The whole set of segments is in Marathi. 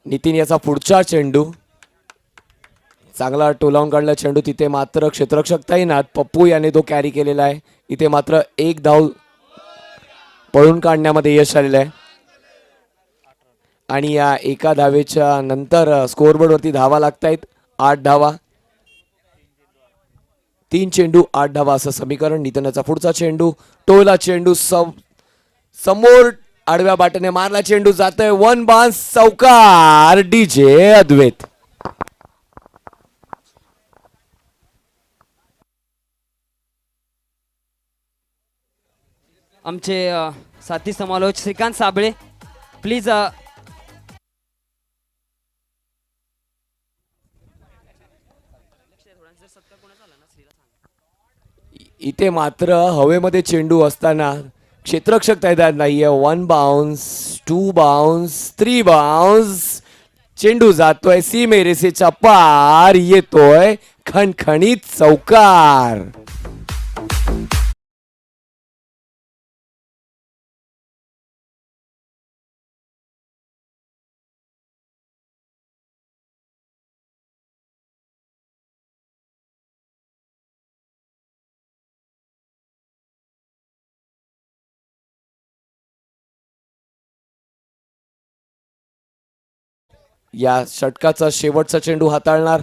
नितीन याचा पुढचा चेंडू चांगला टोलावून काढला चेंडू तिथे मात्र क्षेत्ररक्षक तैनात पप्पू याने तो कॅरी केलेला आहे. इथे मात्र एक धाव पळून काढण्यामध्ये यश आलेलं आहे आणि या एका धावेच्या नंतर स्कोअरबोर्ड वरती धावा लागतायत 8 धावा. 3 चेंडू 8 धावा असं समीकरण. नितीनचा पुढचा चेंडू टोला चेंडू समोर आडव्या बाटने मारला चेंडू जातोय 1 बाउन्स चौकार डीजे अद्वैत. आमचे साथी समालोचक श्रीकांत साबळे प्लीज. इथे मात्र हवेमध्ये चेंडू असताना क्षेत्ररक्षक तैनात नाहीये. 1 बाउन्स 2 बाउन्स 3 बाउन्स चेंडू जातोय सीमेरेषेच्या पार येतोय खणखणीत चौकार. या षटकाचा शेवटचा चेंडू हाताळणार.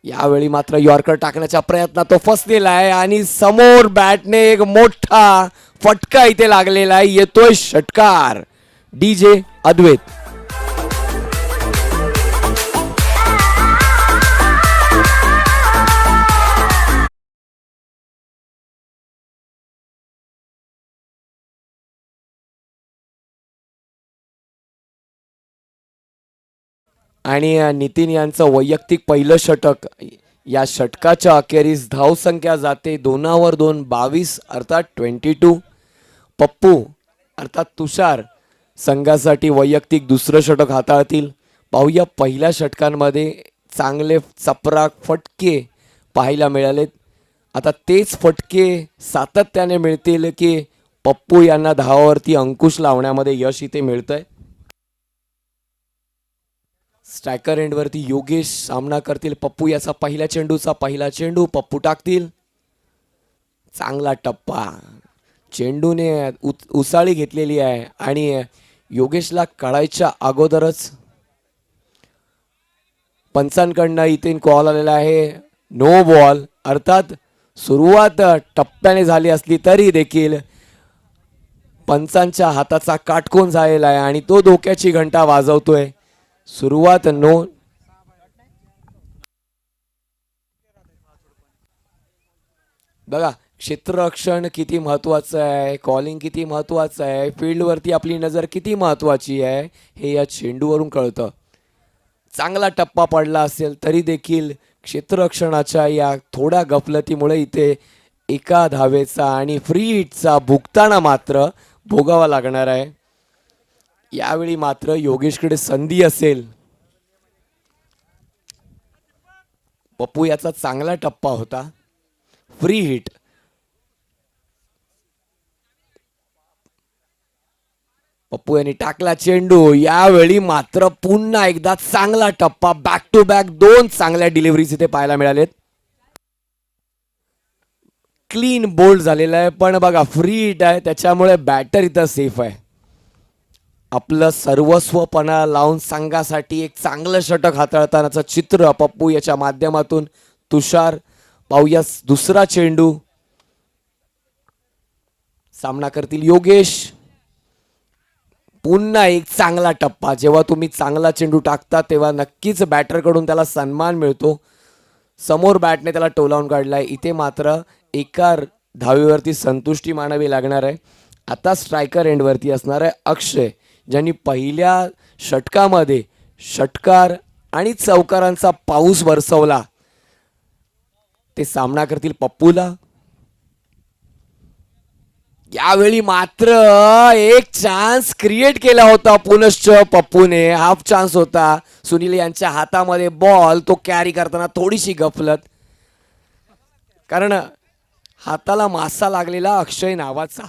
यावेळी मात्र यॉर्कर टाकण्याच्या प्रयत्नात तो फसलेला आहे आणि समोर बॅटने एक मोठा फटका इथे लागलेला आहे. येतोय षटकार डीजे अद्वैत. आणि नितीन यांचं वैयक्तिक पहिलं षटक. या षटकाच्या अखेरीस धावसंख्या जाते 2वर 2 22 अर्थात 22. पप्पू अर्थात तुषार संघासाठी वैयक्तिक दुसरं षटक हाताळतील. पाहूया पहिल्या षटकांमध्ये चांगले चपराक फटके पाहायला मिळालेत. आता तेच फटके सातत्याने मिळतील की पप्पू यांना धावावरती अंकुश लावण्यामध्ये यश इथे मिळतंय. स्ट्रायकर एंडवरती योगेश सामना करतील. पप्पू याचा पहिल्या चेंडूचा पहिला चेंडू पप्पू टाकतील. चांगला टप्पा चेंडूने उसाळी घेतलेली आहे आणि योगेशला काढायच्या अगोदरच पंचांकडनं इथे कॉल आलेला आहे नो बॉल. अर्थात सुरुवात टप्प्याने झाली असली तरी देखील पंचांच्या हाताचा काटकोन झालेला आहे आणि तो धोक्याची घंटा वाजवतोय. सुरुवात नो. बघा क्षेत्ररक्षण किती महत्वाचं आहे, कॉलिंग किती महत्वाचं आहे, फील्डवरती आपली नजर किती महत्वाची आहे हे या चेंडूवरून कळतं. चांगला टप्पा पडला असेल तरी देखील क्षेत्ररक्षणाच्या या थोड्या गफलतीमुळे इथे एका धावेचा आणि फ्री हिटचा भुगताना मात्र भोगावा लागणार आहे. यावेळी मात्र योगेशकडे संधी असेल. पप्पू याचा चांगला टप्पा होता फ्री हिट. पप्पू यांनी टाकला चेंडू. यावेळी मात्र पुन्हा एकदा चांगला टप्पा. बॅक टू बॅक 2 चांगल्या डिलिव्हरीज इथे पाहायला मिळालेत. क्लीन बोल्ड झालेला आहे पण बघा फ्री हिट आहे त्याच्यामुळे बॅटर इथं सेफ आहे. आपलं सर्वस्वपणा लावून संघासाठी एक चांगलं षटक हाताळतानाचं चित्र पप्पू याच्या माध्यमातून तुषार. पाहूया दुसरा चेंडू. सामना करतील योगेश. पुन्हा एक चांगला टप्पा. जेव्हा तुम्ही चांगला चेंडू टाकता तेव्हा नक्कीच बॅटरकडून त्याला सन्मान मिळतो. समोर बॅटने त्याला टोलावून काढलाय. इथे मात्र एका धावेवरती संतुष्टी मानावी लागणार आहे. आता स्ट्रायकर एंडवरती असणार आहे अक्षय, ज्यांनी पहिल्या षटकामध्ये षटकार आणि चौकारांचा पाऊस बरसवला. ते सामना करतील पप्पूला. यावेळी मात्र एक चान्स क्रिएट केला होता पुनश्च पप्पूने. हाफ चान्स होता. सुनील यांच्या हातामध्ये बॉल. तो कॅरी करताना थोडीशी गफलत. कारण हाताला मासा लागलेला अक्षय नावाचा.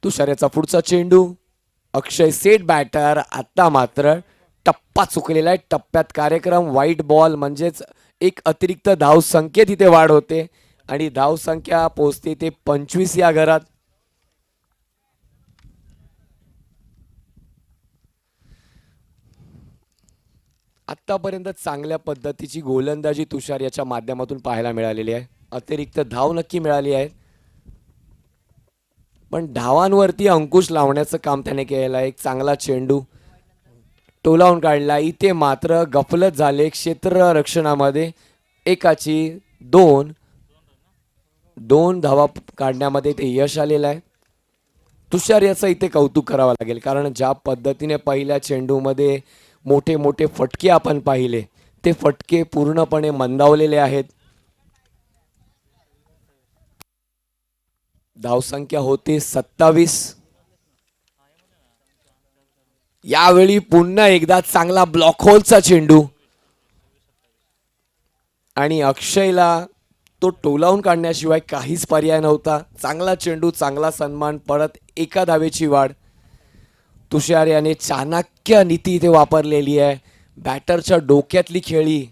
तुषार याचा पुढचा चेंडू. अक्षय सेट बॅटर. आता मात्र टप्पा चुकलेला आहे. टप्प्यात कार्यक्रम व्हाईट बॉल म्हणजेच एक अतिरिक्त धाव संख्येत इथे वाढ होते आणि धाव संख्या पोहोचते ते 25 या घरात. आतापर्यंत चांगल्या पद्धतीची गोलंदाजी तुषार याच्या माध्यमातून पाहायला मिळालेली आहे. अतिरिक्त धाव नक्की मिळाली आहे, पण धावांवरती अंकुश लावण्याचं काम त्याने केलेलं आहे. एक चांगला चेंडू टोलावून काढला. इथे मात्र गफलत झाले क्षेत्र रक्षणामध्ये. एकाची दोन धावा काढण्यामध्ये ते यश आलेलं आहे. तुषार याचं इथे कौतुक करावं लागेल, कारण ज्या पद्धतीने पहिल्या चेंडूमध्ये मोठे मोठे फटके आपण पाहिले, ते फटके पूर्णपणे मंदावलेले आहेत. धावसंख्या होते 27. यावेळी पुन्हा एकदा चांगला ब्लॉक होलचा चेंडू आणि अक्षयला तो टोलावून काढण्याशिवाय काहीच पर्याय नव्हता. चांगला चेंडू, चांगला सन्मान, परत एका धावेची वाढ. तुषार याने चाणक्य नीती इथे वापरलेली आहे. बॅटरच्या डोक्यातली खेळी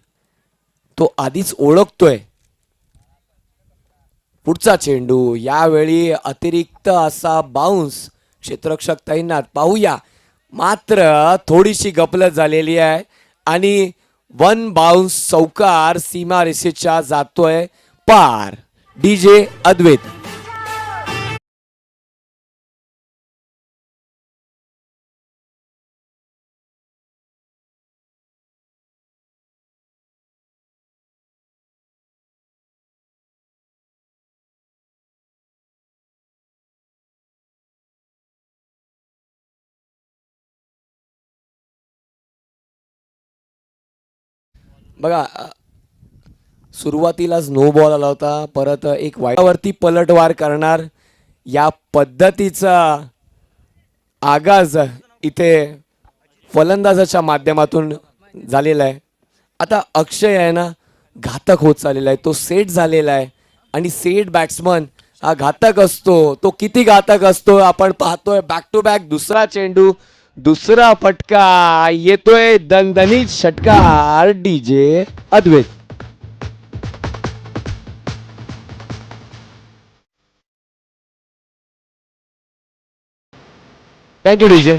तो आधीच ओळखतोय. पुढचा चेंडू. यावेळी अतिरिक्त असा बाउन्स क्षेत्ररक्षक तैनात. पाहूया, मात्र थोडीशी गपलत झालेली आहे आणि वन बाउन्स चौकार सीमा रेषेच्या जातोय पार. डीजे अद्वैत. बघा, सुरुवातीलाच नो बॉल आला होता, परत एक वाईटवरती पलटवार करणार या पद्धतीचा आगाज इथे फलंदाजाच्या माध्यमातून झालेला आहे. आता अक्षय आहे ना, घातक होत चाललेला आहे. तो सेट झालेला आहे आणि सेट बॅट्समन हा घातक असतो. तो किती घातक असतो आपण पाहतोय. बॅक टू बॅक दुसरा चेंडू, दुसरा फटका येतोय. दणदणीत षटकार. DJ Advait. Thank you DJ.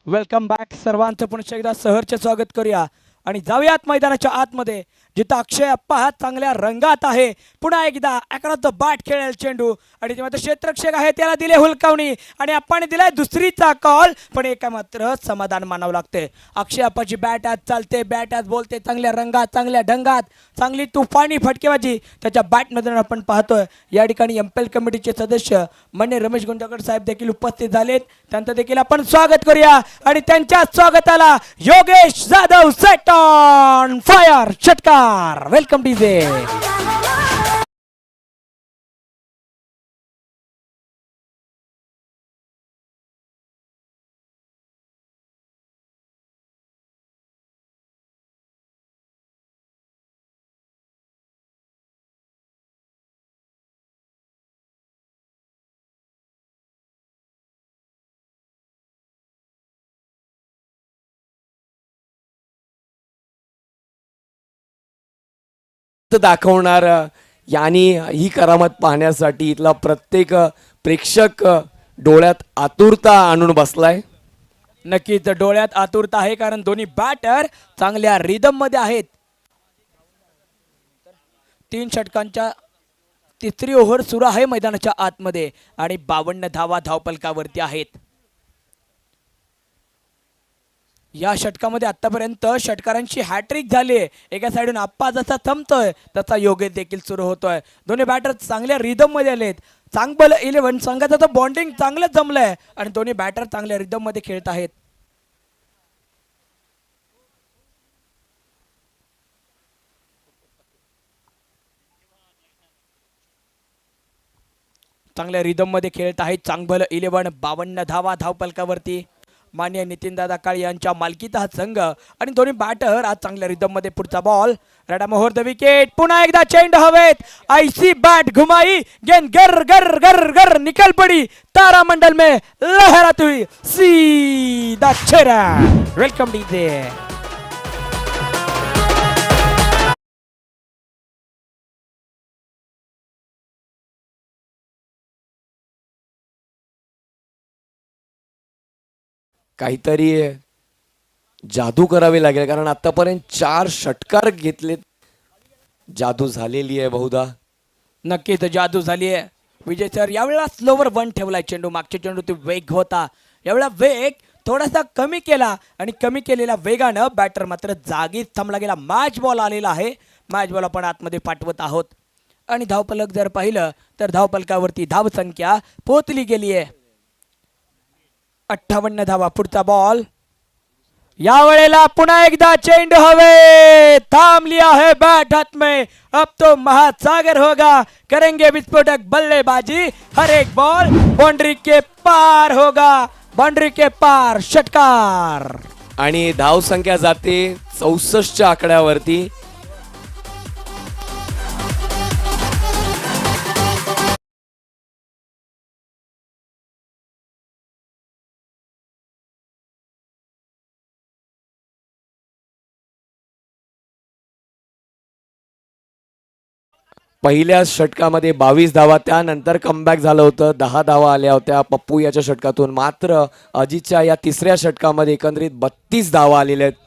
Welcome back. सर्वांचं पुन्हा एकदा सहर्ष स्वागत करूया आणि जाऊयात मैदानाच्या आतमध्ये, जिथं अक्षय अप्पा हा चांगल्या रंगात आहे. पुन्हा एकदा अक्रॉस द बॅट खेळेल चेंडू आणि ते मात्र क्षेत्ररक्षक आहे त्याला दिले हुलकावणी आणि अप्पाने दिलाय दुसरीचा कॉल, पण एका मात्र समाधान मानावं लागते. अक्षय अप्पाची बॅट आज चालते, बॅट आज बोलते. चांगल्या रंगात, चांगल्या ढंगात, चांगली तुफानी फटकेबाजी त्याच्या बॅटमधून आपण पाहतोय. या ठिकाणी एम्पेल कमिटीचे सदस्य मान्य रमेश गुंजाकर साहेब देखील उपस्थित झालेत. त्यांचं देखील आपण स्वागत करूया आणि त्यांच्या स्वागताला Yogesh Jadhav set on fire षटकार. Welcome DJ. दाखवणार यांनी ही करामत पाहण्यासाठी इथला प्रत्येक प्रेक्षक डोळ्यात आतुरता आणून बसलाय. नक्कीच डोळ्यात आतुरता आहे, कारण दोन्ही बॅटर चांगल्या रिदम मध्ये आहेत. 3 षटकांच्या तिसरी ओव्हर सुरू आहे मैदानाच्या आतमध्ये आणि 52 धावा धावपलकावरती आहेत. या षटकामध्ये आतापर्यंत षटकारांची हॅट्रिक झाली आहे. एका साईडून आप्पा जसा थंबतोय तसा योगेश देखील सुरू होतोय. दोन्ही बॅटर चांगल्या रिदम मध्ये आलेत. चांगलं 11 संघाचं बॉन्डिंग चांगलं जमलंय आणि दोन्ही बॅटर चांगल्या रिदम मध्ये खेळत आहेत. चांगल्या रिदम मध्ये खेळत आहेत. चांगलं 11, 52 धावा धावपलकावरती. मान्य नितीनदादा काळे यांच्या मालकीचा हा संघ आणि दोन्ही बॅटर आज चांगल्या रिदम मध्ये. पुढचा बॉल रडा मोहर द विकेट. पुन्हा एकदा चेंडू हवेत. आईसी बॅट घुमाई गेंद गर गर गर गर निकल पड़ी तारामंडल में लहराती हुई सीधा छेड़ा. Welcome DJ. काहीतरी जादू करावी लागेल कारण आतापर्यंत 4 षटकार घेतलेत. जादू झालेली आहे बहुधा. नक्कीच जादू झाली आहे. विजय सर यावेळेला स्लोवर वन ठेवलाय चेंडू. मागच्या चेंडू ते वेग होता, यावेळेला वेग थोडासा कमी केला आणि कमी केलेल्या वेगानं बॅटर मात्र जागीच थांबला गेला. मॅच बॉल आलेला आहे. मॅच बॉल आपण आतमध्ये पाठवत आहोत आणि धावफलक जर पाहिलं तर धावफलकावरती धावसंख्या पोहोचली गेली आहे 58 धावा. पुढचा बॉल यावेळेला पुन्हा एकदा चेंडू हवे. थाम लिया है बैट हाथ में. अब तो महासागर होगा. करेंगे विस्फोटक बल्लेबाजी. हर एक बॉल बाउंड्री के पार होगा. बाउंड्री के पार षटकार. आणि धाव संख्या जाते 64च्या आकड्यावरती. पहिल्या षटकामध्ये 22 धावा, त्यानंतर कमबॅक झालं होतं, 10 धावा आल्या होत्या पप्पू याच्या षटकातून. मात्र अजितच्या या तिसऱ्या षटकामध्ये एकंदरीत 32 धावा आलेल्या आहेत.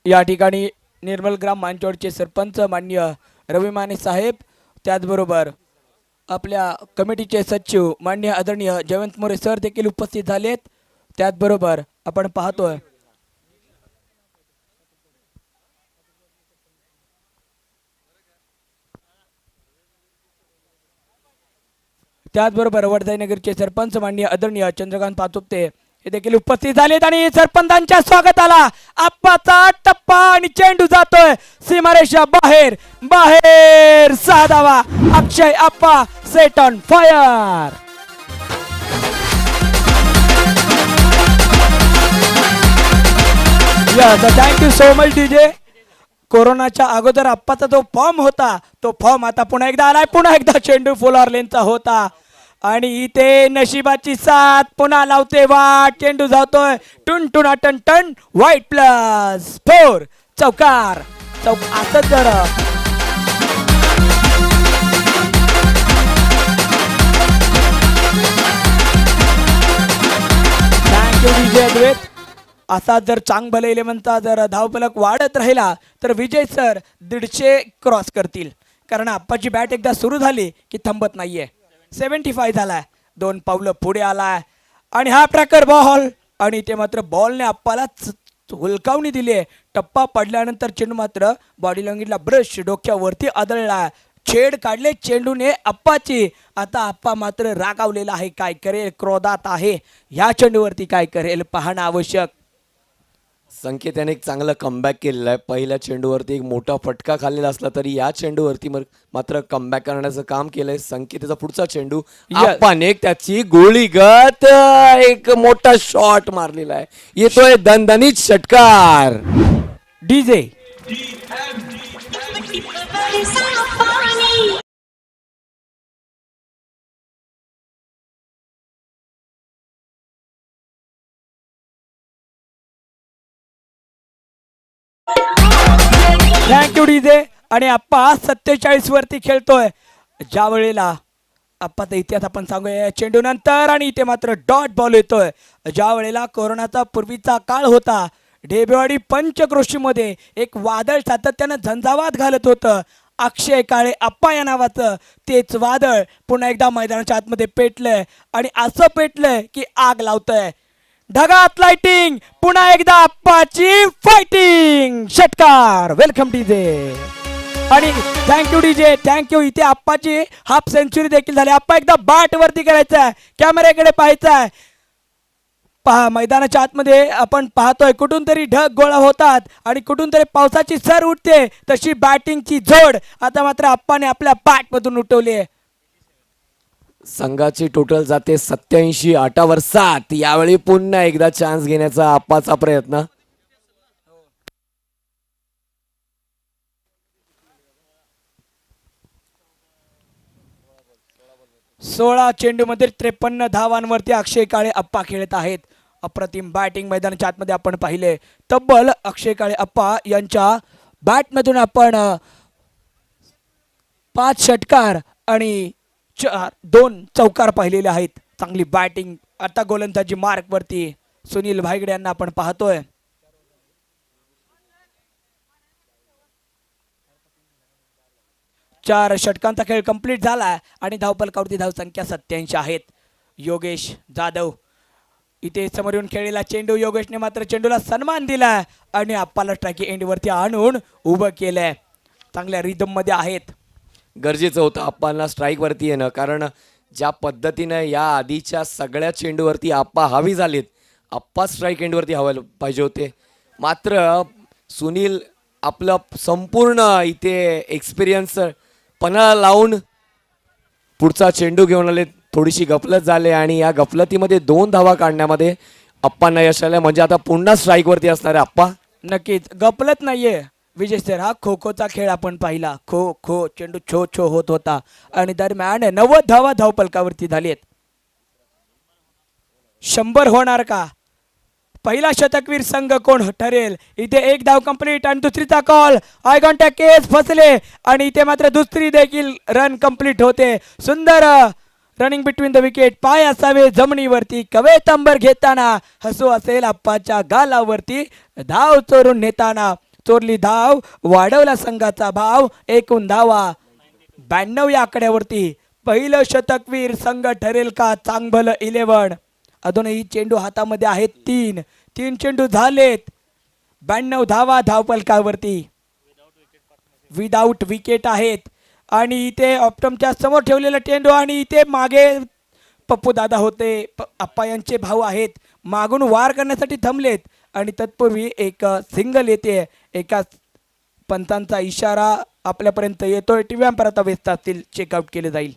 या ठिकाणी निर्मल ग्राम मांचवडचे सरपंच मान्य रवी माने साहेब, त्याचबरोबर आपल्या कमिटीचे सचिव मान्य आदरणीय जयवंत मोरे सर देखील उपस्थित झालेत. त्याचबरोबर आपण पाहतोय त्याचबरोबर वडजाईनगरचे सरपंच माननीय आदरणीय चंद्रकांत पातुपते हे देखील उपस्थित झालेत आणि सरपंचांच्या स्वागताला आप्पाचा टप्पा आणि चेंडू जातोय सीमारेषा बाहेर. बाहेर 6 धावा. Akshay Appa set on fire. Thank you so much DJ. कोरोनाच्या अगोदर आप्पाचा जो फॉर्म होता तो फॉर्म आता पुन्हा एकदा आलाय. पुन्हा एकदा चेंडू फुल लेनचा होता आणि इथे नशिबाची साथ पुन्हा लावते वाट. चेंडू जातोय टुन टुना टन टन. व्हाईट +4 चौकार. असंच जर थँक्यू विजय अद्वैत. असा जर चांग भले इलेव्हनचा जर धावफलक वाढत राहिला तर विजय सर 150 क्रॉस करतील. कारण आप्पाची बॅट एकदा सुरू झाली की थांबत नाहीये. 75 झालाय. 2 पावलं पुढे आलाय आणि हा ट्रॅकर बॉल आणि ते मात्र बॉलने आप्पाला हुलकावणी दिली आहे. टप्पा पडल्यानंतर चेंडू मात्र बॉडी लँग्वेजला ब्रश डोक्यावरती आदळला. छेड काढले चेंडूने आप्पाची. आता आप्पा मात्र रागावलेला आहे. काय करेल, क्रोधात आहे. ह्या चेंडूवरती काय करेल पाहणं आवश्यक. संकेत याने एक चांगलं कमबॅक केलेलं आहे. पहिल्या चेंडूवरती एक मोठा फटका खाल्लेला असला तरी या चेंडूवरती मात्र कमबॅक करण्याचं काम केलंय संकेतचा. पुढचा चेंडू आप्पाने त्याची गोळीगत एक मोठा शॉट मारलेला आहे. येतोय दणदणीत षटकार. DJ thank you DJ. आणि आप्पा 47 वरती खेळतोय. ज्या वेळेला आप्पाचा इतिहास आपण सांगूया चेंडू नंतर आणि इथे मात्र डॉट बॉल येतोय. ज्या वेळेला कोरोनाचा पूर्वीचा काळ होता, ढेबेवाडी पंचक्रोशीमध्ये एक वादळ सातत्यानं झंझावात घालत होतं. अक्षय काळे आप्पा या नावाचं तेच वादळ पुन्हा एकदा मैदानाच्या आतमध्ये पेटलंय आणि असं पेटलंय की आग लावतंय. ढगात लाइटिंग. पुन्हा एकदा आप्पाची फाइटिंग. षटकार. Welcome DJ. आणि थँक्यू डीजे, थँक्यू. इथे आप्पाची हाफ सेंचुरी देखील झाली. आप्पा एकदा बॅट वरती करायचा आहे, कॅमेऱ्याकडे पाहायचा आहे. पहा मैदानाच्या आतमध्ये आपण पाहतोय कुठून तरी ढग गोळा होतात आणि कुठून तरी पावसाची सर उठते. तशी बॅटिंगची जोड आता मात्र आप्पाने आपल्या बॅट मधून उठवली आहे. संघाची टोटल जाते 87, 8वर 7. यावेळी पुन्हा एकदा चान्स घेण्याचा आप्पाचा प्रयत्न. सोळा चेंडूमध्ये 53 धावांवरती अक्षय काळे अप्पा खेळत आहेत. अप्रतिम बॅटिंग मैदानाच्या आतमध्ये आपण पाहिले. तब्बल अक्षय काळे अप्पा यांच्या बॅटमधून आपण 5 षटकार आणि 2 चौकार पाहिलेले आहेत. चांगली बॅटिंग. आता गोलंदाजी मार्क वरती सुनील भाईगडे यांना आपण पाहतोय. चार षटकांचा खेळ कंप्लीट झाला आणि धावफलकावरती धावसंख्या 87 आहेत. योगेश जाधव इथे समोर येऊन खेळलेला चेंडू. योगेशने मात्र चेंडूला सन्मान दिला आणि अप्पाला स्ट्राईक एंड वरती आणून उभं केलंय. चांगल्या रिदम मध्ये आहेत. गरजेचं होतं आप्पांना स्ट्राईक वरती येणं, कारण ज्या पद्धतीनं या आधीच्या सगळ्या चेंडूवरती आप्पा हवी झालीत, आप्पा स्ट्राईक एंडवरती हवायला पाहिजे होते. मात्र सुनील आपलं संपूर्ण इथे एक्सपिरियन्स पणाला लावून पुढचा चेंडू घेऊन आले. थोडीशी गफलत झाली आणि या गफलतीमध्ये 2 धावा काढण्यामध्ये अप्पांना यश आलं. म्हणजे आता पुन्हा स्ट्राईक वरती असणार आहे अप्पा. नक्कीच गपलत नाहीये विजय सर. हा खो खोचा खेळ आपण पाहिला. खो खो चेंडू छो छो होत होता आणि दरम्यान 90 धावा धावफलकावरती झालीत. 100 होणार का? पहिला शतकवीर संघ कोण ठरेल? इथे 1 धाव कंप्लीट आणि दुसरीचा कॉल. आय कॉन्टॅक्ट केस फसले आणि इथे मात्र दुसरी देखील रन कंप्लीट होते. सुंदर रनिंग बिटवीन द विकेट. पाय असावे जमिनीवरती. कवेत अंबर घेताना हसू असेल अप्पाच्या गालावरती. धाव चोरून नेताना चोरली धाव. वाढवला संघाचा भाव. एकूण धावा 92 या आकड्यावरती. पहिलं शतकवीर संघ ठरेल का? चांगभलं 11. अजूनही चेंडू हातामध्ये आहेत. 3 चेंडू झालेत. 92 धावा धावफलकावरती. विदाऊट विकेट आहेत. आणि इथे ऑप्टमच्या समोर ठेवलेला चेंडू आणि इथे मागे पप्पू दादा होते. अप्पा यांचे भाऊ आहेत. मागून वार करण्यासाठी थांबलेत आणि तत्पूर्वी एक सिंगल येते. एका पंतांचा इशारा आपल्यापर्यंत येतोय. टीव्ही अंपायर आता व्यस्त असतील. चेकआउट केले जाईल.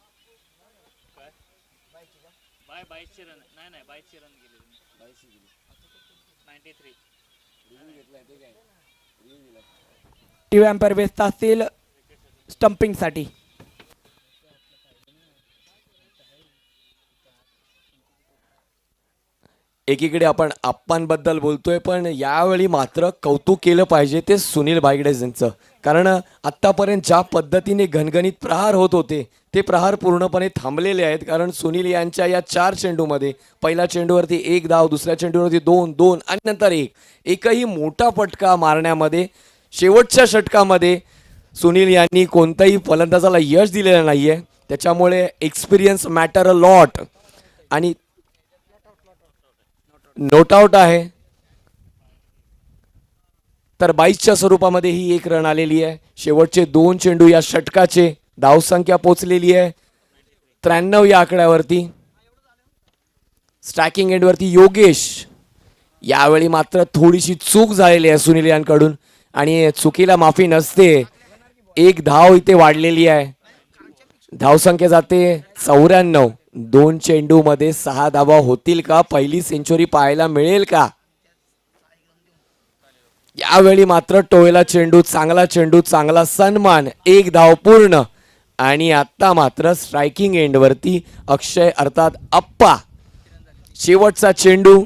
टीव्ही अंपायर व्यस्त असतील स्टंपिंग साठी. एकीकडे आपण आप्पांबद्दल बोलतोय, पण यावेळी मात्र कौतुक केलं पाहिजे ते सुनील भाईगडेंचं. कारण आत्तापर्यंत ज्या पद्धतीने घणघणीत प्रहार होत होते ते प्रहार पूर्णपणे थांबलेले आहेत. कारण सुनील यांच्या या 4 चेंडूमध्ये पहिल्या चेंडूवरती 1 धाव, दुसऱ्या चेंडूवरती 2 आणि नंतर एकही मोठा फटका मारण्यामध्ये शेवटच्या षटकामध्ये सुनील यांनी कोणत्याही फलंदाजाला यश दिलेलं नाहीये. त्याच्यामुळे एक्सपिरियन्स मॅटर अ लॉट आणि नोट आउट आहे. तर 22च्या स्वरूपामध्ये ही 1 रन आलेली आहे. शेवटचे 2 चेंडू या षटकाचे. धावसंख्या पोचलेली आहे 93 या आकड्यावरती. स्ट्रायकिंग एंडवरती योगेश. यावेळी मात्र थोडीशी चूक झालेली आहे सुनील यांकडून आणि चुकीला माफी नसते. 1 धाव इथे वाढलेली आहे. धावसंख्या जाते 94. 2 चेंडू मध्ये 6 धावा होतील का? पहिली सेंचुरी पाहायला मिळेल का? यावेळी मात्र टोळेला चेंडू, चांगला चेंडू, चांगला सन्मान. 1 धाव पूर्ण आणि आता मात्र स्ट्रायकिंग एंड वरती अक्षय अर्थात अप्पा. शेवटचा चेंडू.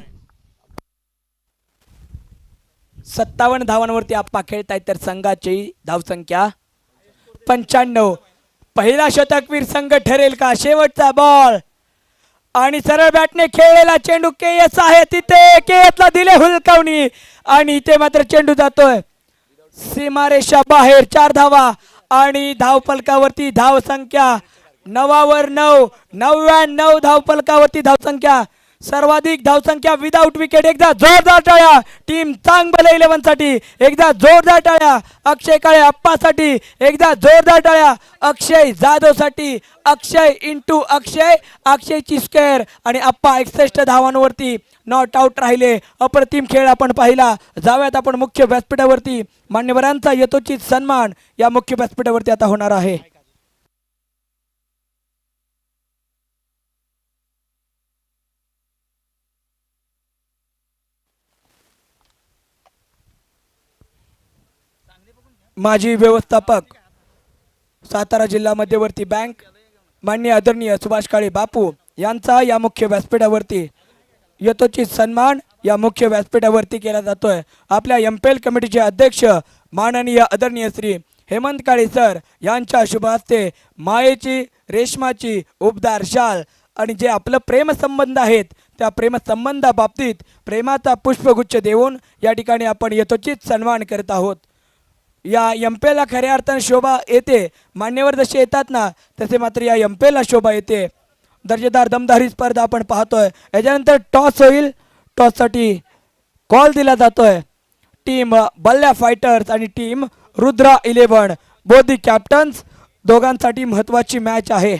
57 धावांवरती अप्पा खेळतायत. तर संघाची धावसंख्या 95. पहिला शतकवीर संघ ठरेल का? शेवटचा बॉल आणि सरळ बॅटने खेळलेला चेंडू. केएस आहे तिथे. केएसला दिले हुलकावणी आणि इथे मात्र चेंडू जातोय सीमारेषा बाहेर. 4 धावा आणि धावफलकावरती धावसंख्या 9वर 9. 99 धावफलकावरती धावसंख्या. सर्वाधिक धावसंख्या विदाऊट विकेट. एकदा जोरदार टाळ्या टीम चांगभलं 11 साठी. एकदा जोरदार टाळ्या अक्षय काळे अप्पासाठी. एकदा जोरदार टाळ्या अक्षय जाधव साठी. अक्षय इंटू अक्षय. अक्षयची स्क्वेअर आणि अप्पा 61 धावांवरती नॉट आउट राहिले. अप्रतिम खेळ आपण पाहिला. जाऊयात आपण मुख्य व्यासपीठावरती. मान्यवरांचा यथोचित सन्मान या मुख्य व्यासपीठावरती आता होणार आहे. माजी व्यवस्थापक सातारा जिल्हा मध्यवर्ती बँक माननीय आदरणीय सुभाष काळे बापू यांचा या मुख्य व्यासपीठावरती यथोचित सन्मान या मुख्य व्यासपीठावरती केला जातोय। आपल्या एमपेल कमिटीचे अध्यक्ष माननीय आदरणीय श्री हेमंत काळे सर यांच्या शुभ हस्ते मायेची रेशमाची उबदार शाल आणि जे आपलं प्रेमसंबंध आहेत त्या प्रेमसंबंधाबाबतीत प्रेमाचा पुष्पगुच्छ देऊन या ठिकाणी आपण यथोचित सन्मान करत आहोत। या एमपेला खऱ्या अर्थाने शोभा येते, मान्यवर जसे येतात ना तसे मात्र या एमपेला शोभा येते। दर्जेदार दमदारी स्पर्धा आपण पाहतोय। याच्यानंतर टॉस होईल, टॉससाठी कॉल दिला जातोय। टीम बल्ल्या फायटर्स आणि team Rudra 11 both the captains दोघांसाठी महत्त्वाची मॅच आहे।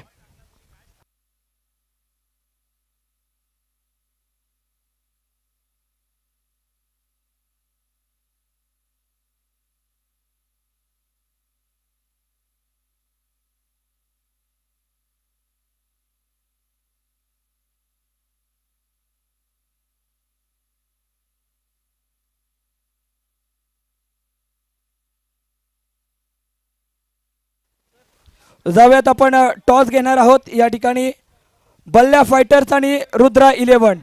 जाऊयात आपण टॉस घेणार आहोत। या ठिकाणी बल्ल्या फायटर्स आणि रुद्रा 11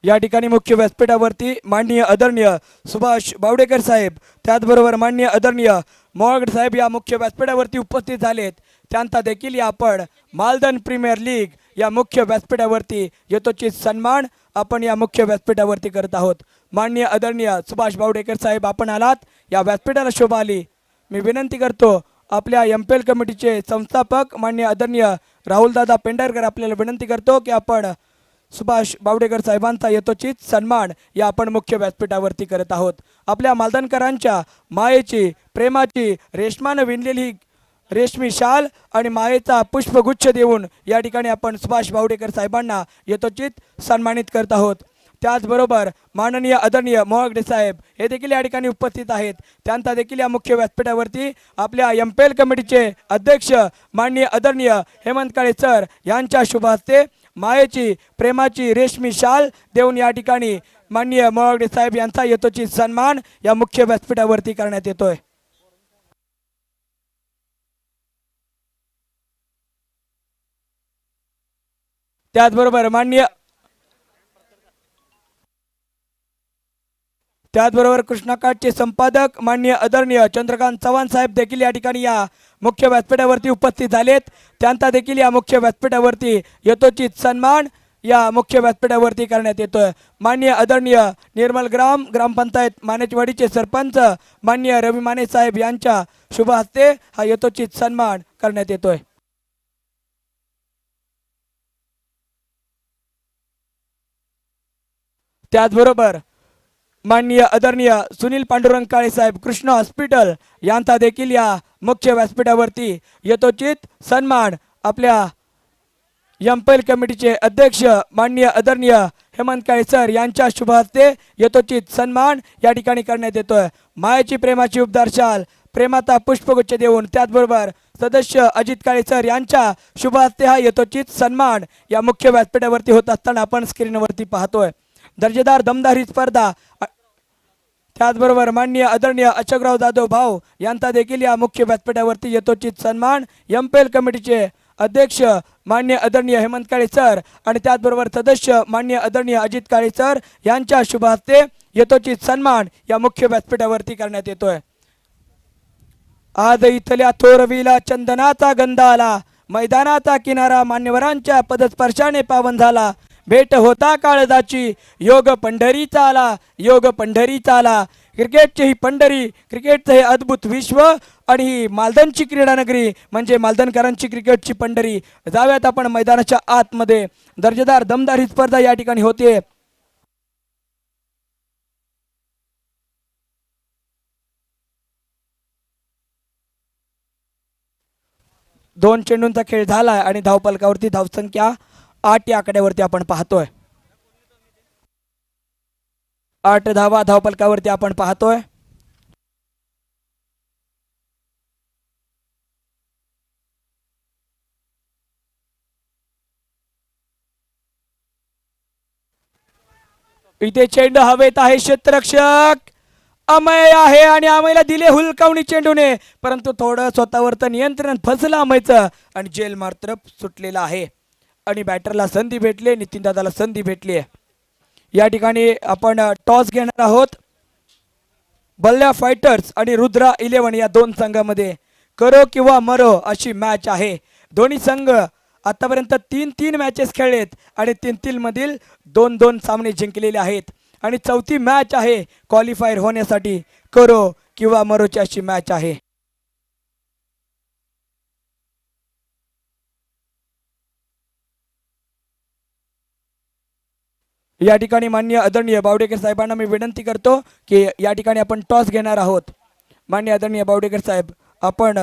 या ठिकाणी मुख्य व्यासपीठावरती माननीय आदरणीय सुभाष बावडेकर साहेब त्याचबरोबर माननीय आदरणीय मोहगड साहेब या मुख्य व्यासपीठावरती उपस्थित झालेत। त्यांचा देखील या आपण मालदन प्रीमियर लीग या मुख्य व्यासपीठावरती यथोचित सन्मान आपण या मुख्य व्यासपीठावरती करत आहोत। माननीय आदरणीय सुभाष बावडेकर साहेब आपण आलात, या व्यासपीठाला शोभा आली। मी विनंती करतो आपल्या एमपेल कमिटीचे संस्थापक माननीय आदरणीय राहुलदादा पेंढारकर आपल्याला विनंती करतो की आपण सुभाष बावडेकर साहेबांचा यथोचित सन्मान या आपण मुख्य व्यासपीठावरती करत आहोत। आपल्या मालदनकरांच्या मायेची प्रेमाची रेशमानं विणलेली रेशमी शाल आणि मायेचा पुष्पगुच्छ देऊन या ठिकाणी आपण सुभाष बावडेकर साहेबांना यथोचित सन्मानित करत आहोत। त्याचबरोबर माननीय आदरणीय मोहगडे साहेब हे देखील या ठिकाणी उपस्थित आहेत। त्यांचा देखील या मुख्य व्यासपीठावरती आपल्या एमपेल कमिटीचे अध्यक्ष माननीय आदरणीय हेमंत काळे सर यांच्या शुभ हस्ते मायेची प्रेमाची रेशमी शाल देऊन या ठिकाणी माननीय मोहगडे साहेब यांचा यथोचित सन्मान या मुख्य व्यासपीठावरती करण्यात येतोय। त्याचबरोबर कृष्णाकाठचे संपादक माननीय आदरणीय चंद्रकांत चव्हाण साहेब देखील या ठिकाणी या मुख्य व्यासपीठावरती उपस्थित झालेत। त्यांचा देखील या मुख्य व्यासपीठावरती यथोचित सन्मान या मुख्य व्यासपीठावरती करण्यात येतोय। माननीय आदरणीय निर्मल ग्रामपंचायत मानेचवाडीचे सरपंच माननीय रवी माने साहेब यांच्या शुभ हस्ते हा यथोचित सन्मान करण्यात येतोय। त्याचबरोबर माननीय आदरणीय सुनील पांडुरंग काळे साहेब कृष्ण हॉस्पिटल यांचा देखील या मुख्य व्यासपीठावरती यथोचित सन्मान आपल्या एमपेल कमिटीचे अध्यक्ष माननीय आदरणीय हेमंत काळे सर यांच्या शुभ हस्ते यथोचित सन्मान या ठिकाणी करण्यात येतोय। मायेची प्रेमाची उबदार शाल प्रेमाचा पुष्पगुच्छ देऊन त्याचबरोबर सदस्य अजित काळे सर यांच्या शुभ हस्ते हा यथोचित सन्मान या मुख्य व्यासपीठावरती होत असताना आपण स्क्रीनवरती पाहतोय। दर्जेदार दमदारी स्पर्धा त्याचबरोबर माननीय आदरणीय अचकराव जाधव भाऊ यांचा देखील या मुख्य व्यासपीठावरती यथोचित सन्मान एमपेल कमिटीचे अध्यक्ष माननीय आदरणीय हेमंत काळे सर आणि त्याचबरोबर सदस्य माननीय आदरणीय अजित काळे सर यांच्या शुभ हस्ते यथोचित सन्मान या मुख्य व्यासपीठावरती करण्यात येतोय। आज इथल्या थोरवीला चंदनाचा गंध आला, मैदानाचा किनारा मान्यवरांच्या पदस्पर्शाने पावन झाला. भेट होता काळजाची, योग पंढरीचा आला, योग पंढरीचा आला. क्रिकेटची ही पंढरी, क्रिकेटचं हे अद्भुत विश्व आणि ही मालदणची क्रीडा नगरी म्हणजे मालदणकरांची क्रिकेटची पंढरी. जाऊयात आपण मैदानाच्या आतमध्ये. दर्जेदार दमदार ही स्पर्धा या ठिकाणी होते. दोन चेंडूंचा खेळ झालाय आणि धावफलकावरती धावसंख्या 8 या आकड्यावरती आपण पाहतोय. 8 धावा धावफलकावरती आपण पाहतोय. इथे चेंडू हवेत आहे. क्षेत्ररक्षक अमय आहे आणि अमयला दिले हुलकावणी चेंडूने, परंतु थोडं स्वतःवरचं नियंत्रण फसलं अमयचं आणि जेल मात्र सुटलेला आहे आणि बॅटरला संधी भेटली, नितीन दादाला संधी भेटली. या ठिकाणी आपण टॉस घेणार आहोत. बल्ल्या फायटर्स आणि रुद्रा 11 या दोन संघामध्ये करो किंवा मरो अशी मॅच आहे. दोन्ही संघ आतापर्यंत 3 मॅचेस खेळलेत आणि 3 मधील 2 सामने जिंकलेले आहेत आणि चौथी मॅच आहे क्वालिफायर होण्यासाठी. करो किंवा मरोची अशी मॅच आहे. या ठिकाणी माननीय आदरणीय बावडेकर साहेबांना मी विनंती करतो की या ठिकाणी आपण टॉस घेणार आहोत. माननीय आदरणीय बावडेकर साहेब, आपण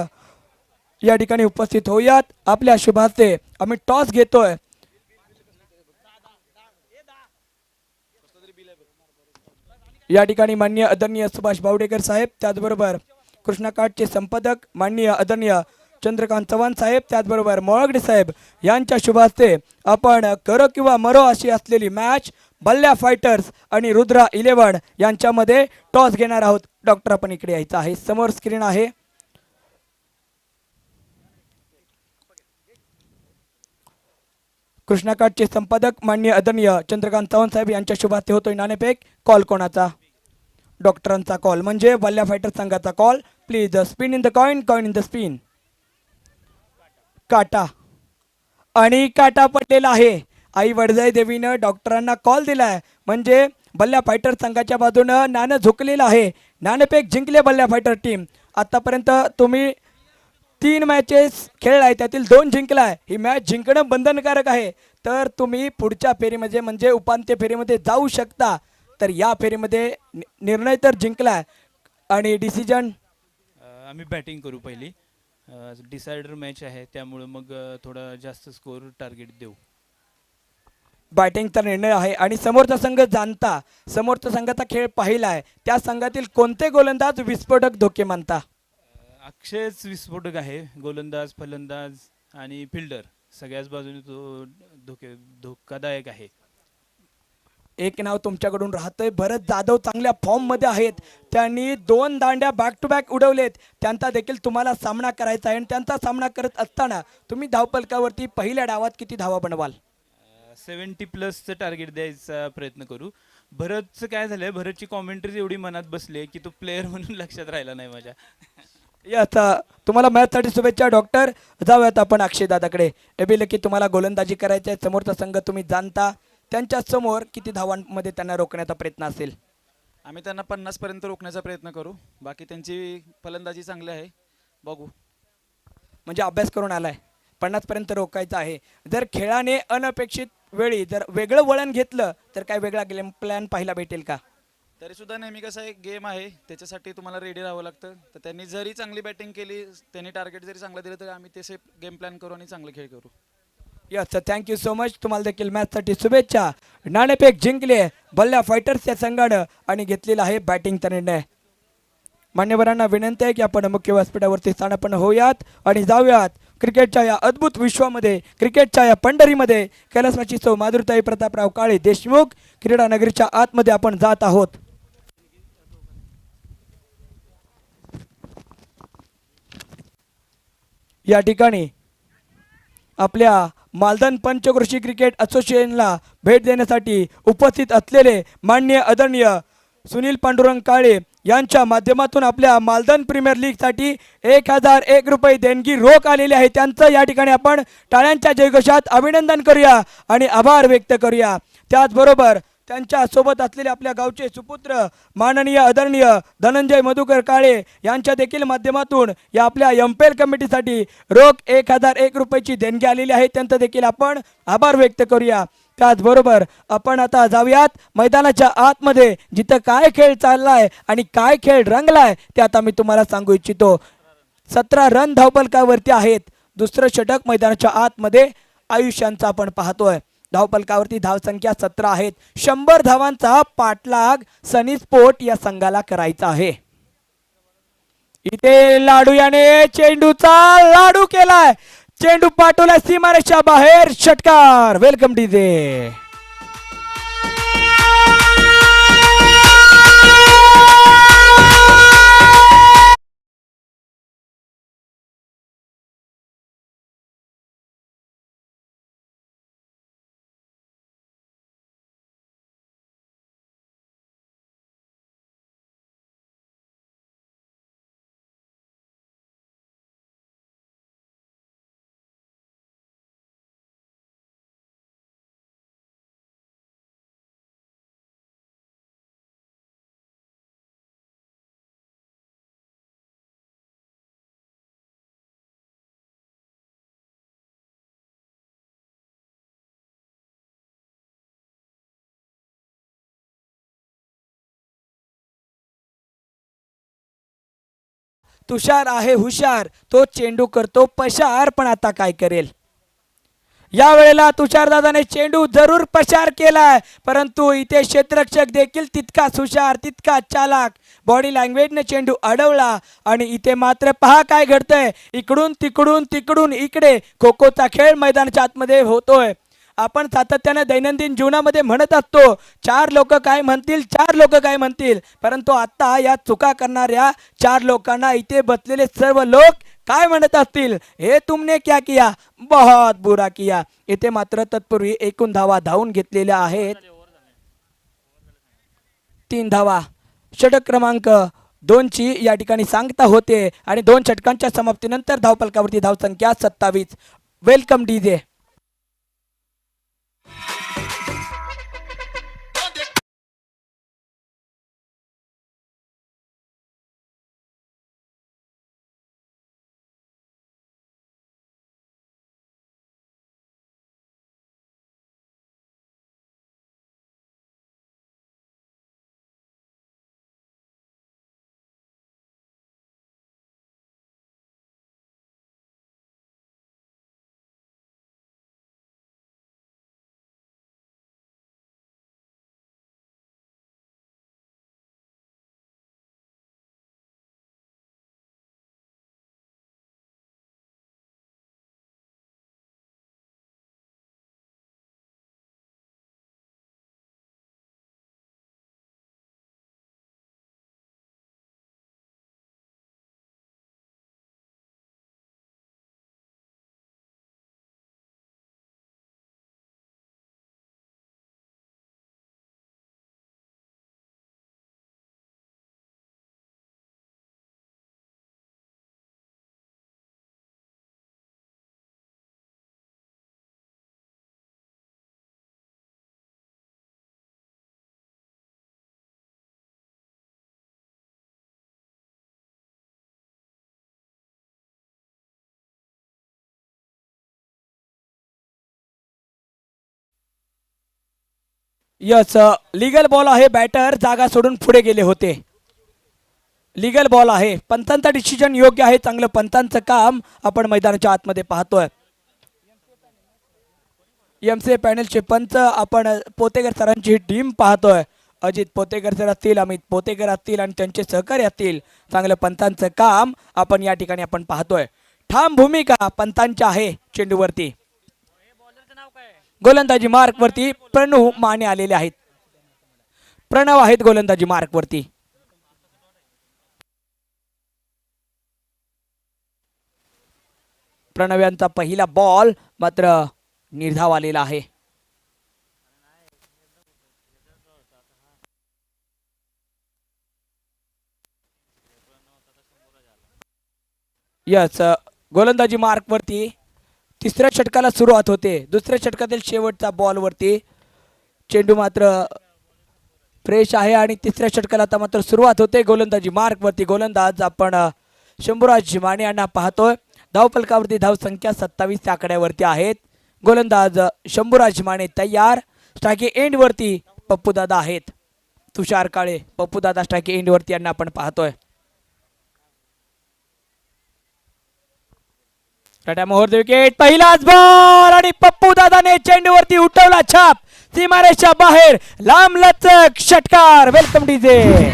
या ठिकाणी उपस्थित होऊयात. आपल्या शुभ हस्ते आम्ही टॉस घेतोय. या ठिकाणी माननीय आदरणीय सुभाष बावडेकर साहेब, त्याचबरोबर कृष्णाकाठचे संपादक माननीय आदरणीय चंद्रकांत चव्हाण साहेब, त्याचबरोबर मोळगडे साहेब यांच्या शुभ हस्ते आपण करो किंवा मरो अशी असलेली मॅच बल्ल्या फायटर्स आणि रुद्रा 11 यांच्यामध्ये टॉस घेणार आहोत. डॉक्टर, आपण इकडे यायचं आहे. समोर स्क्रीन आहे. कृष्णाकाठचे संपादक माननीय आदरणीय चंद्रकांत चव्हाण साहेब यांच्या शुभ हस्ते होतोय नाणेफेक. कॉल कोणाचा? डॉक्टरांचा कॉल म्हणजे बल्ल्या फायटर संघाचा call. Please spin in the coin, coin in the spin. काटा आणि काटा पडलेला आहे. आई वडजाई देवीनं डॉक्टरांना कॉल दिलाय म्हणजे बल्ल्या फायटर संघाच्या बाजूनं नाणं झुकलेलं आहे. नाणेफेक जिंकले बल्ल्या फायटर टीम. आतापर्यंत तुम्ही 3 मॅचेस खेळलाय, त्यातील 2 जिंकलाय. ही मॅच जिंकणं बंधनकारक आहे. तर तुम्ही पुढच्या फेरीमध्ये म्हणजे उपांत्य फेरीमध्ये जाऊ शकता. तर या फेरीमध्ये निर्णय तर जिंकलाय आणि डिसिजन आम्ही बॅटिंग करू पहिली. डिसायडर मॅच आहे त्यामुळे मग थोडा जास्त स्कोर टार्गेट देऊ. बॅटिंगचा निर्णय आहे आणि समोरचा संघ जाणता, समोरच्या संघाचा खेळ पाहिलाय, त्या संघातील कोणते गोलंदाज विस्फोटक धोके मानता? अक्षयच विस्फोटक आहे. गोलंदाज, फलंदाज आणि फिल्डर सगळ्याच बाजूने तो धोकादायक आहे. एक नाव तुमच्याकडून राहतंय. भरत जाधव चांगल्या फॉर्म मध्ये आहेत. त्यांनी 2 दांड्या बॅक टू बॅक उडवलेत. त्यांचा देखील तुम्हाला सामना करायचा आहे आणि त्यांचा सामना करत असताना तुम्ही धावफलकावरती पहिल्या डावात किती धावा बनवाल? 70+ टार्गेट द्यायचा प्रयत्न करू. भरतचं काय झालंय, भरतची कॉमेंट्री एवढी मनात बसली की तो प्लेअर म्हणून लक्षात राहिला नाही माझ्या. आता तुम्हाला मॅचसाठी शुभेच्छा डॉक्टर. जाऊयात आपण अक्षय दादाकडे. एबिल की तुम्हाला गोलंदाजी करायची आहे. समोरचा संघ तुम्ही जाणता, त्यांच्या समोर किती धावांमध्ये त्यांना रोखण्याचा प्रयत्न असेल? आम्ही त्यांना 50 पर्यंत रोखण्याचा प्रयत्न करू. बाकी त्यांची फलंदाजी चांगली आहे, बघू. म्हणजे अभ्यास करून आलाय, 50 पर्यंत रोखायचं आहे. जर खेळाने अनपेक्षित वेळी जर वेगळं वळण घेतलं तर काय वेगळा गेम प्लॅन पाहायला भेटेल का? तरी सुद्धा नेहमी कसं आहे, गेम आहे त्याच्यासाठी तुम्हाला रेडी राहावं लागतं. तर त्यांनी जरी चांगली बॅटिंग केली, त्यांनी टार्गेट जरी चांगलं दिलं, तरी आम्ही तसे गेम प्लॅन करू आणि चांगले खेळ करू. Yes sir, thank you so much. तुम्हाला देखील मॅचसाठी शुभेच्छा. नाणेफेक जिंकले बल्ल्या फायटर्स या संघानं आणि घेतलेला आहे बॅटिंगचा निर्णय. मान्यवरांना विनंती आहे की आपण मुख्य व्यासपीठावरती स्थानापन्न होऊयात आणि जाऊयात क्रिकेटच्या या अद्भुत विश्वामध्ये, क्रिकेटच्या या पंढरीमध्ये. कैलासवासी सौ माधुरताई प्रतापराव काळे देशमुख क्रीडा नगरीच्या आतमध्ये आपण जात आहोत. या ठिकाणी आपल्या मालदण पंचक्रोशी क्रिकेट असोसिएशनला भेट देण्यासाठी उपस्थित असलेले माननीय आदरणीय सुनील पांडुरंग काळे यांच्या माध्यमातून आपल्या मालदन प्रीमियर लीग साठी 1001 रुपये देणगी रोख आलेली आहे. त्यांचं या ठिकाणी आपण टाळ्यांच्या जयघोषात अभिनंदन करूया आणि आभार व्यक्त करूया. त्याचबरोबर त्यांच्या सोबत असलेले आपल्या गावचे सुपुत्र माननीय आदरणीय धनंजय मधुकर काळे यांच्या देखील माध्यमातून या आपल्या एम्पेल कमिटीसाठी रोख 1001 रुपयाची देणगी आलेली आहे. त्यांचं देखील आपण आभार व्यक्त करूया. त्याचबरोबर आपण आता जाऊयात मैदानाच्या आतमध्ये, जिथं काय खेळ चाललाय आणि काय खेळ रंगलाय ते आता मी तुम्हाला सांगू इच्छितो. 17 रन धावफलकावरती आहेत. दुसरं षटक मैदानाच्या आतमध्ये आयुष्यांचा आपण पाहतोय. धावफलकावरती धावसंख्या 17 आहेत. 100 धावांचा पाठलाग सनी स्पोर्ट या संघाला करायचा आहे. इथे लाडू याने चेंडूचा लाडू केलाय. चेंडू पाठवला सीमारेषा बाहेर. षटकार. Welcome DJ. तुषार आहे हुशार, तो चेंडू करतो पशार, पण आता काय करेल. या वेळेला तुषार दादाने चेंडू जरूर पशार केलाय, परंतु इथे क्षेत्ररक्षक देखील तितकाच हुशार, तितका चालाक. बॉडी लँग्वेजने चेंडू अडवला आणि इथे मात्र पहा काय घडतंय. इकडून तिकडून तिकडून इकडे खो खोचा खेळ मैदानाच्या आतमध्ये होतोय. आपण सातत्याने दैनंदिन जीवनामध्ये म्हणत असतो 4 लोक काय म्हणतील, 4 लोक काय म्हणतील, परंतु आता या चुका करणाऱ्या 4 लोकांना इथे बसलेले सर्व लोक काय म्हणत असतील, हे तुमने क्या किया, बहुत बुरा किया. इथे मात्र तत्पूर्वी एकूण धावा धावून घेतलेल्या आहेत 3 धावा. षटक क्रमांक 2 ची या ठिकाणी सांगता होते आणि 2 षटकांच्या समाप्तीनंतर धावफलकावरती धावसंख्या 27. Welcome DJ. Yes, legal ball आहे. बॅटर जागा सोडून पुढे गेले होते. लीगल बॉल आहे. पंचांचा डिसिजन योग्य आहे. चांगलं पंचांचं काम आपण मैदानाच्या आतमध्ये पाहतोय. एमसीए पॅनलचे पंच आपण पोतेकर सरांची टीम पाहतोय. अजित पोतेकर सर असतील, अमित पोतेकर असतील आणि त्यांचे सहकारी असतील. चांगलं पंचांचं काम आपण या ठिकाणी आपण पाहतोय. ठाम भूमिका पंचांची आहे चेंडूवरती. गोलंदाजी मार्क वरती प्रणव माने आलेले आहेत. प्रणव आहेत गोलंदाजी मार्क वरती. प्रणव यांचा पहिला बॉल मात्र निर्धाव आलेला आहे. यस गोलंदाजी मार्कवरती तिसऱ्या षटकाला सुरुवात होते. दुसऱ्या षटकातील शेवटचा बॉलवरती चेंडू मात्र फ्रेश आहे आणि तिसऱ्या षटकाला आता मात्र सुरुवात होते. गोलंदाजी मार्कवरती गोलंदाज आपण शंभूराज माने यांना पाहतोय. धावफलकावरती धावसंख्या 27 आकड्यावरती आहेत. गोलंदाज शंभूराज माने तयार. स्ट्रायकी एंड वरती पप्पूदादा आहेत. तुषार काळे पप्पूदादा स्ट्रायकी एंड वरती यांना आपण पाहतोय. टाटा मोहर विकेट. पहिलाच बॉल आणि पप्पूदादाने चेंडूवरती उठवला छाप. सीमारेषा बाहेर लांब लचक षटकार. Welcome DJ.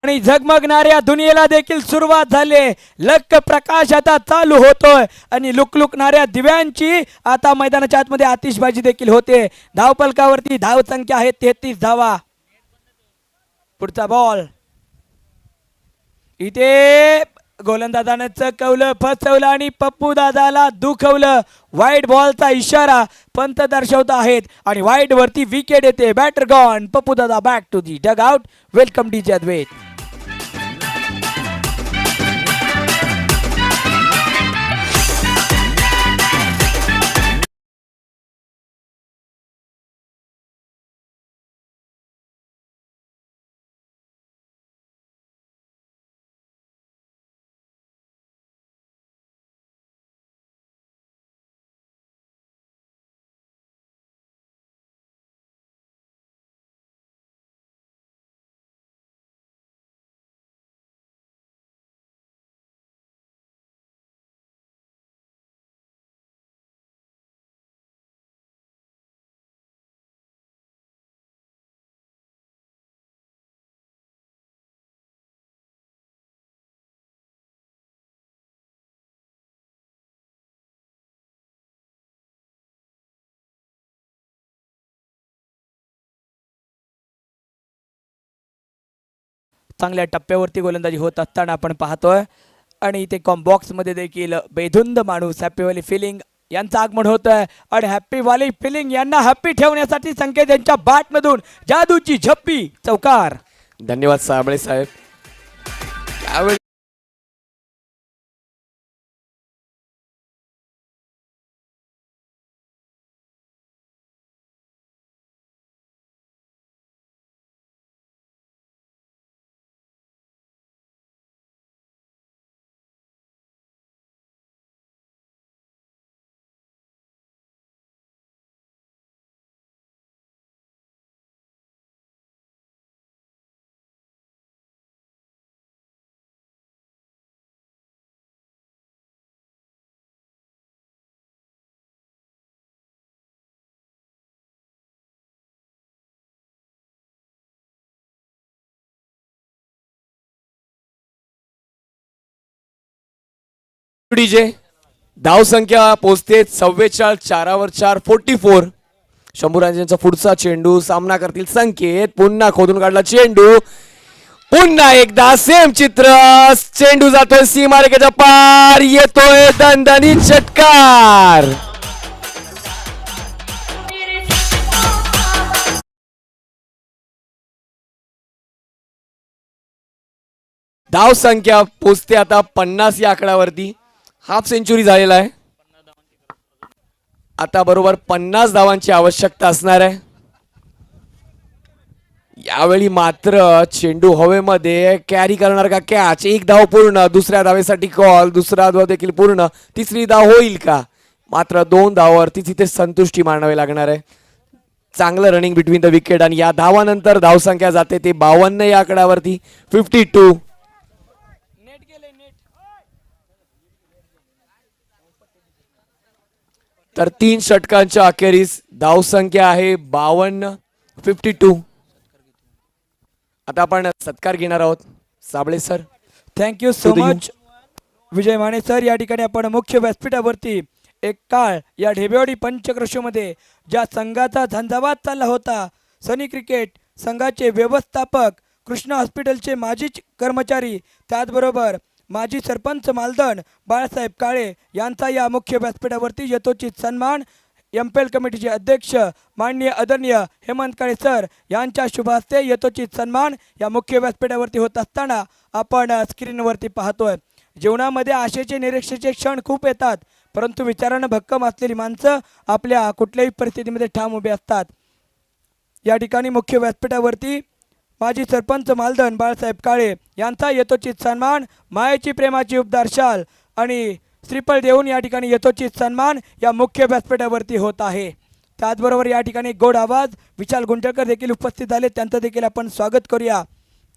आणि झगमगणाऱ्या दुनियेला देखील सुरुवात झाली. लख प्रकाश आता चालू होतोय आणि लुकलुकणाऱ्या दिव्यांची आता मैदानाच्या आतमध्ये आतिषबाजी देखील होते. धावपलकावरती धाव संख्या आहे 33 धावा. पुढचा बॉल इथे गोलंदाजानं चकवलं, फसवलं आणि पप्पू दादाला दुखवलं. वाईट बॉलचा इशारा पंत दर्शवत आहेत आणि वाईट वरती विकेट येते. Batter gone. Pappu Dada back to the dugout. Welcome DJ Advait. चांगल्या टप्प्यावरती गोलंदाजी होत असताना आपण पाहतोय आणि इथे कॉम्बॉक्स मध्ये देखील बेधुंद माणूस हॅपी वाली फिलिंग यांचं आगमन होत आहे आणि हॅपी वाली फिलिंग यांना हॅपी ठेवण्यासाठी संकेत यांच्या बॅट मधून जादूची झप्पी चौकार. धन्यवाद साबळे साहेब. त्यावेळी डीजे धाव संख्या पोहोचते 44. 4 4 44. शंभूराजांचा पुढचा चेंडू सामना करतील संकेत. पुन्हा खोदून काढला चेंडू. पुन्हा एकदा सेम चित्र. चेंडू जातोय सीमारेषेच्या पार. येतोय दणदणीत षटकार. धाव संख्या पोचते आता 50 या आकड्यावरती. हाफ सेंचुरी झालेला आहे. आता बरोबर 50 धावांची आवश्यकता असणार आहे. यावेळी मात्र चेंडू हवेमध्ये कॅरी करणार का कॅच. एक धाव पूर्ण. दुसऱ्या धावेसाठी कॉल. दुसरा धाव देखील पूर्ण. तिसरी धाव होईल का. मात्र 2 धावावरती तिथे संतुष्टी मानावी लागणार आहे. चांगलं रनिंग बिटवीन द विकेट आणि या धावानंतर धावसंख्या जाते ते 52 या आकड्यावरती. 52. तर 3 षटकांच्या अखेरीस धावसंख्या आहे 52. 52. आता आपण सत्कार घेणार आहोत. Sable sir. Thank you so much Vijay Mane sir. या ठिकाणी आपण मुख्य व्यासपीठावरती एक काळ या ढेबेवाडी पंचक्रोशीमध्ये ज्या संघाचा झंझावात चालला होता, सनी क्रिकेट संघाचे व्यवस्थापक, कृष्णा हॉस्पिटलचे माजी कर्मचारी, त्याचबरोबर माजी सरपंच मालदण बाळासाहेब काळे यांचा या मुख्य व्यासपीठावरती यथोचित सन्मान एमपेल कमिटीचे अध्यक्ष माननीय आदरणीय हेमंत काळे सर यांच्या शुभ हस्ते यथोचित सन्मान या मुख्य व्यासपीठावरती होत असताना आपण स्क्रीनवरती पाहतोय. जीवनामध्ये आशेचे निरीक्षेचे क्षण खूप येतात, परंतु विचारानं भक्कम असलेली माणसं आपल्या कुठल्याही परिस्थितीमध्ये ठाम उभे असतात. या ठिकाणी मुख्य व्यासपीठावरती माजी सरपंच मालदण बाळासाहेब काळे यांचा यथोचित सन्मान, मायेची प्रेमाची उपदार शाल आणि श्रीफळ देऊन या ठिकाणी यथोचित सन्मान या मुख्य व्यासपीठावरती होत आहे. त्याचबरोबर या ठिकाणी गोड आवाज विशाल गुंटकर देखील उपस्थित झाले, त्यांचं देखील आपण स्वागत करूया.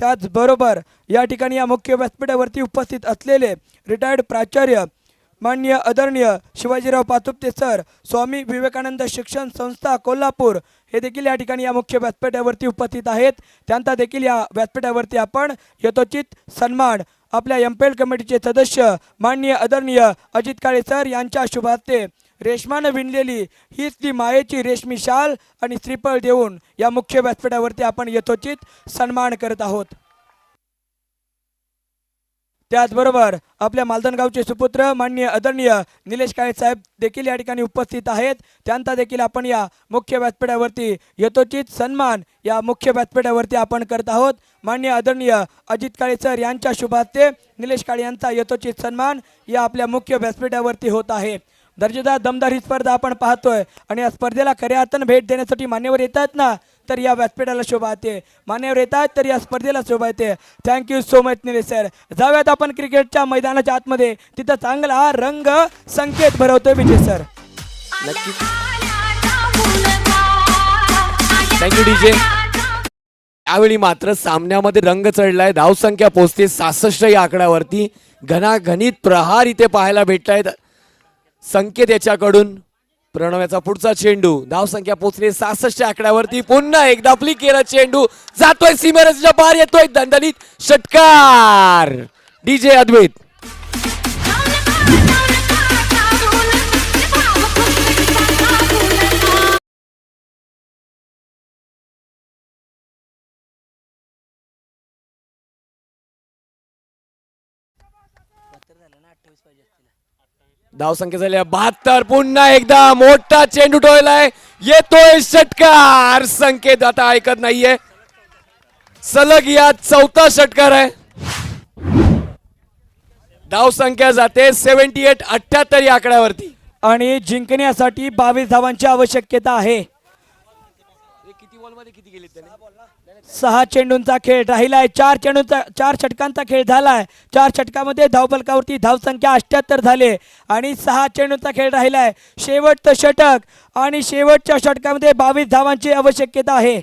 त्याचबरोबर या ठिकाणी या मुख्य व्यासपीठावरती उपस्थित असलेले रिटायर्ड प्राचार्य माननीय आदरणीय शिवाजीराव पातुपते सर, स्वामी विवेकानंद शिक्षण संस्था कोल्हापूर हे देखील या ठिकाणी या मुख्य व्यासपीठावरती उपस्थित आहेत. त्यांचा देखील या व्यासपीठावरती आपण यथोचित सन्मान आपल्या एमपेल कमिटीचे सदस्य माननीय आदरणीय अजित काळे सर यांच्या शुभ हस्ते रेशमानं विणलेली हीच ती मायेची रेशमी शाल आणि श्रीफळ देऊन या मुख्य व्यासपीठावरती आपण यथोचित सन्मान करत आहोत. त्याचबरोबर आपल्या मालदणगावचे सुपुत्र माननीय आदरणीय निलेश काळे साहेब देखील या ठिकाणी उपस्थित आहेत. त्यांचा देखील आपण या मुख्य व्यासपीठावरती यथोचित सन्मान या मुख्य व्यासपीठावरती आपण करत आहोत. माननीय आदरणीय अजित काळे सर यांच्या शुभ हस्ते निलेश काळे यांचा यथोचित सन्मान या आपल्या मुख्य व्यासपीठावरती होत आहे. दर्जेदार दमदार ही स्पर्धा आपण पाहतोय आणि या स्पर्धेला खऱ्या अर्थानं भेट देण्यासाठी मान्यवर येतात ना, तर या व्यासपीठाला शोभा येते. मान्यवर येतात तर या स्पर्धेला शोभा येते. Thank you so much Nilesh sir. जाऊयात आपण क्रिकेटच्या मैदानाच्या आतमध्ये, तिथं चांगला रंग संकेत भरवतोय विजय सर. नक्की. Thank you DJ. यावेळी मात्र सामन्यामध्ये रंग चढलाय. धावसंख्या पोहोचते 66 या आकड्यावरती. घणाघणीत प्रहार इथे पाहायला भेटतायत. संकेत याच्याकडून प्रणव याचा पुढचा चेंडू, धावसंख्या पोहोचली 66 आकड्यावरती. पुन्हा एकदा फ्लिक केला चेंडू, जातोय सीमारेषेच्या बाहेर, येतोय दणदणीत षटकार. डीजे अद्वैत. धावसंख्या झाल्या 72. पुन्हा एकदा मोठा चेंडू टोळलाय, येतोय षटकार. संकेत आता ऐकत नाहीये. सलग या चौथा षटकार आहे. धावसंख्या जाते 78 78 या आकड्यावरती आणि जिंकण्यासाठी 22 धावांची आवश्यकता आहे. 6 चेंडूंचा खेळ राहिलाय. 4 षटकांचा खेळ झालाय. 4 षटकामध्ये धावफलकावरती धावसंख्या 78 झाले आणि 6 चेंडूंचा खेळ राहिलाय. शेवटचं षटक आणि शेवटच्या षटकामध्ये 22 धावांची आवश्यकता आहे.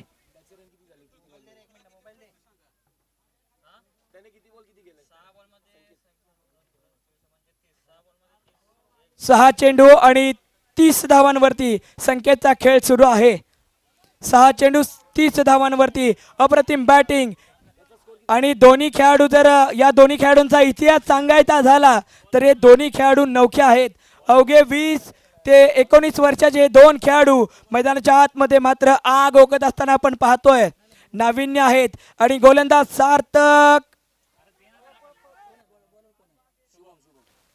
सहा चेंडू आणि 30 धावांवरती संकेतचा खेळ सुरू आहे. 6 चेंडू 30 धावांवरती अप्रतिम बॅटिंग आणि दोन्ही खेळाडू, जर या दोन्ही खेळाडूंचा इतिहास सांगायचा झाला तर हे दोन्ही खेळाडू नवखे आहेत. अवघे 20 ते 19 वर्षाचे हे दोन खेळाडू मैदानाच्या आतमध्ये मात्र आग ओकत असताना आपण पाहतोय. नाविन्य आहेत आणि गोलंदाज सार्थक,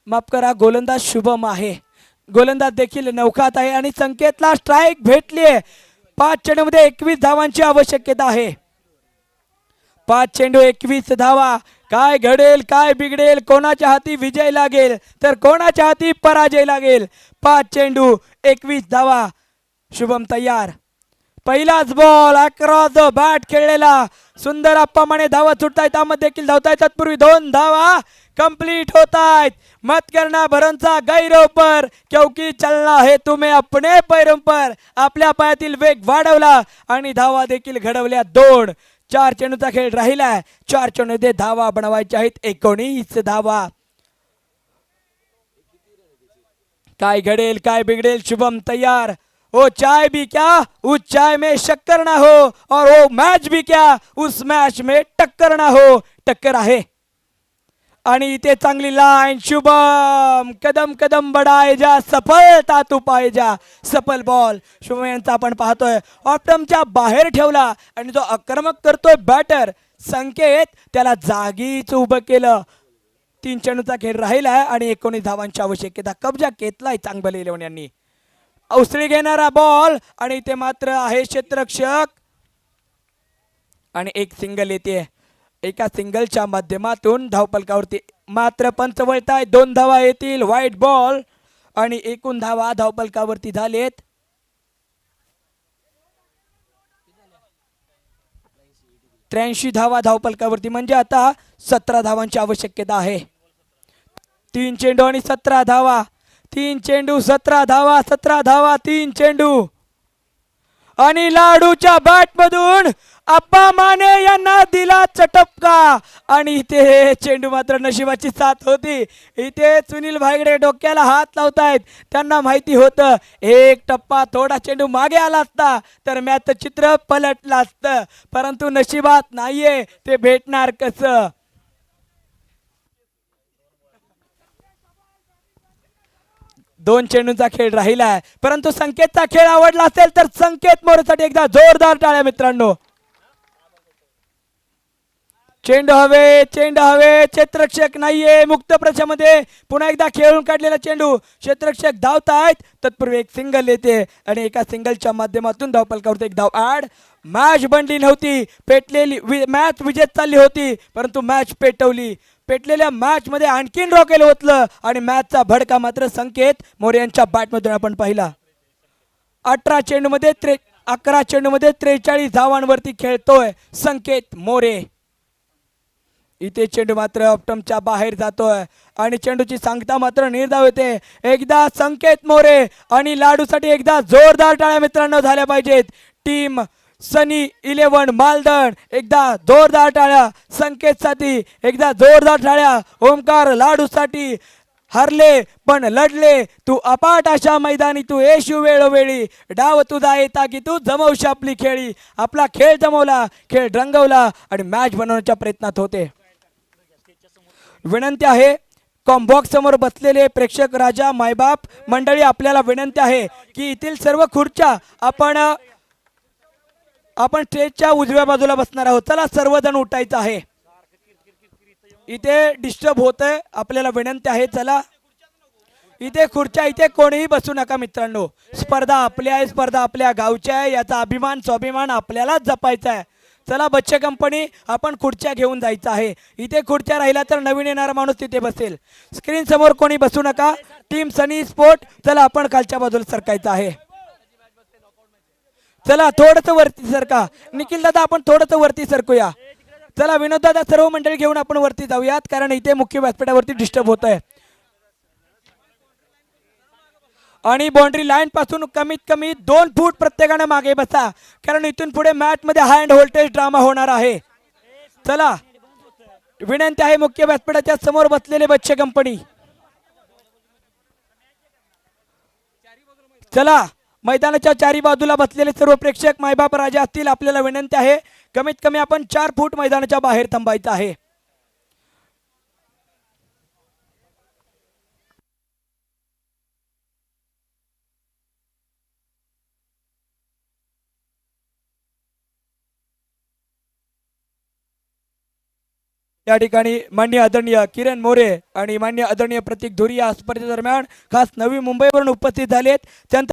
माफ करा, गोलंदाज शुभम आहे. गोलंदाज देखील नौखात आहे आणि संकेतला स्ट्राईक भेटलीये. 5 चेंडूमध्ये 21 धावांची आवश्यकता आहे. 5 चेंडू 21 धावा. काय घडेल, काय बिघडेल, कोणाच्या हाती विजय लागेल तर कोणाच्या हाती पराजय लागेल. 5 चेंडू 21 धावा. शुभम तयार. पहिलाच बॉल अक्रॉस द बॅट खेळलेला सुंदर अप्पामाने धावा सुटतायत. त्यामध्ये देखील धावता येतात. पूर्वी 2 धावा कंप्लीट होतायत. मत करना भरोसा गैरों पर क्योंकि चलना है तुम्हें अपने पैरों पर. आपल्या पायातील वेग वाढवला आणि धावा देखील घडवल्या 2. 4 चेंडूचा खेळ राहिलाय. 4 चेंडूमध्ये धावा बनवायच्या आहेत 19 धावा. काय घडेल, काय बिगडेल. शुभम तैयार. ओ चाय भी क्या उस चाय में शक्कर ना हो और वो मैच भी क्या उस मैच में टक्कर ना हो. टक्कर आहे आणि इथे चांगली लाईन. शुभम कदम कदम बढाए जा, सफलता तू पाए जा. सफल बॉल शुभम यांचा आपण पाहतोय. ऑप्टमच्या बाहेर ठेवला आणि जो आक्रमक करतोय बॅटर संकेत, त्याला जागीच उभं केलं. 3 चेंडूचा खेळ राहिला आहे आणि 19 धावांची आवश्यकता. कब्जा घेतलाय चांगलं इलेव्हन यांनी. अवसळी घेणारा बॉल आणि इथे मात्र आहे क्षेत्ररक्षक आणि एक सिंगल येते. एका सिंगलच्या माध्यमातून धावपलकावरती मात्र पंच वळताय. 2 धावा येतील. व्हाईट बॉल आणि एकूण धावा धावपलकावरती झालेत 83 धावा धावपलकावरती, म्हणजे आता 17 धावांची आवश्यकता आहे. 3 चेंडू आणि 17 धावा. 3 चेंडू 17 धावा. 17 धावा 3 चेंडू आणि लाडूच्या बॅट मधून अप्पा माने यांना दिला चटपका आणि इथे हे चेंडू मात्र नशिबाची साथ होती. इथे सुनील भाईगडे डोक्याला हात लावतायत. त्यांना माहिती होतं एक टप्पा थोडा चेंडू मागे आला असता तर मॅच चित्र पलटलं असतं, परंतु नशिबात नाहीये. ते भेटणार कसं. दोन चेंडूंचा खेळ राहिला आहे, परंतु संकेतचा खेळ आवडला असेल तर संकेत मोरेसाठी एकदा जोरदार टाळ्या मित्रांनो. चेंडू हवे. क्षेत्ररक्षक नाहीये मुक्त प्रदेशामध्ये. पुन्हा एकदा खेळून काढलेला चेंडू. क्षेत्ररक्षक धावतायत. तत्पूर्वी एक सिंगल येते आणि एका सिंगलच्या माध्यमातून धावपलकावरती एक धाव ऍड. मॅच बनली नव्हती. पेटलेली मॅच विजेत चालली होती, परंतु मॅच पेटवली. पेटलेल्या मॅच मध्ये आणखीन रॉकेल ओतलं आणि मॅचचा भडका मात्र संकेत मोरे यांच्या बॅटमधून आपण पाहिला. 11 चेंडूमध्ये 43 धावांवरती खेळतोय संकेत मोरे. इथे चेंडू मात्र ऑप्टमच्या बाहेर जातोय आणि चेंडूची सांगता मात्र निर्धाव येते. एकदा संकेत मोरे आणि लाडूसाठी एकदा जोरदार टाळ्या मित्रांनो झाल्या पाहिजेत. टीम सनी 11 मालदण एकदा जोरदार टाळ्या. संकेतसाठी एकदा जोरदार टाळ्या. ओमकार लाडूसाठी हरले पण लढले तू अपाट अशा मैदानी तू येशू वेळोवेळी. डाव तुझा येता की तू जमवशी आपली खेळी. आपला खेळ जमवला, खेळ रंगवला आणि मॅच बनवण्याच्या प्रयत्नात होते. विनंती आहे कॉम्बॉक्स समोर बसलेले प्रेक्षक राजा मायबाप मंडळी, आपल्याला विनंती आहे की येथील सर्व खुर्च्या आपण स्टेजच्या उजव्या बाजूला बसणार आहोत. चला सर्वजण उठायचं आहे. इथे डिस्टर्ब होतंय, आपल्याला विनंती आहे. चला इथे खुर्च्या इथे कोणीही बसू नका मित्रांनो. स्पर्धा आपली आहे, स्पर्धा आपल्या गावची आहे, याचा अभिमान स्वाभिमान आपल्यालाच जपायचा आहे. चला बच्चे कंपनी आपण खुर्च्या घेऊन जायचं आहे. इथे खुर्च्या राहिला तर नवीन येणारा माणूस तिथे बसेल. स्क्रीन समोर कोणी बसू नका. टीम सनी स्पोर्ट चला आपण खालच्या बाजूला सरकायचं आहे. चला थोडंसं वरती सरका. निखिल दादा आपण थोडंसं वरती सरकूया. चला विनोद दादा सर्व मंडळी घेऊन आपण वरती जाऊयात, कारण इथे मुख्य व्यासपीठावरती डिस्टर्ब होत आहे. आणि बाउंड्री लाईन पासून कमीत कमी 2 फूट प्रत्येकाने मागे बसा, कारण इथून पुढे मॅच मध्ये हाय अँड व्होल्टेज ड्रामा होणार आहे. चला विनंती आहे मुख्य व्यासपीठाच्या समोर बसलेले बच्चे कंपनी. चला मैदानाच्या चारी बाजूला बसलेले सर्व प्रेक्षक मायबाप राजा असतील, आपल्याला विनंती आहे कमीत कमी आपण 4 फूट मैदानाच्या बाहेर थांबायचं आहे. या ठिकाणी माननीय आदरणीय किरण मोरे आणि माननीय आदरणीय प्रतीक धुरी या स्पर्धेदरम्यान खास नवी मुंबईवरून उपस्थित झालेत.